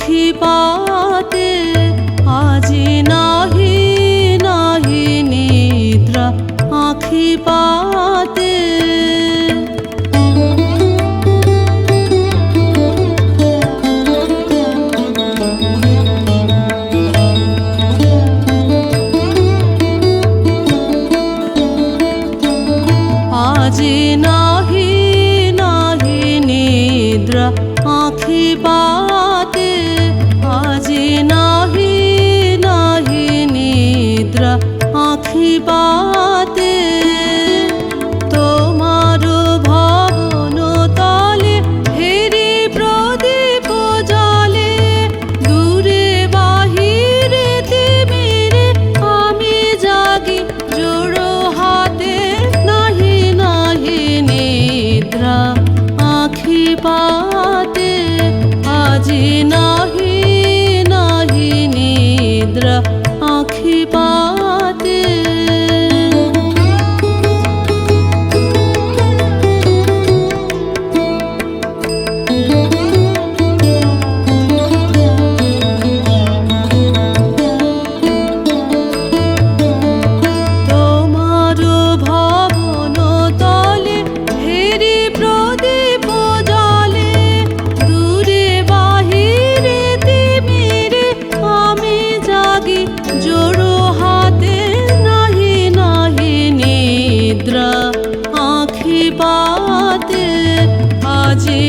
आँखि पाते আজি নাহি নাহি নিদ্রা आँखि पाते আজি নাহি নাহি নিদ্রা आँखि पाते আজি নাহি নাহি নিদ্রা आँखि पाते তোমার ভবন তলে হেরি প্রদীপ জ্বলে দূরে বাহিরে তিমিরে আমি জাগি জোড়ো হাতে নাহি নাহি নিদ্রা आँखि पाते আজি নাহি নাহি নিদ্রা आँखि पाते তোমার ভবন তলে হেরি প্রদীপ জ্বলে দূরে বাহিরে তিমিরে আমি জাগি জোড়ো হাতে নাহি নাহি নিদ্রা आँखि पाते আজি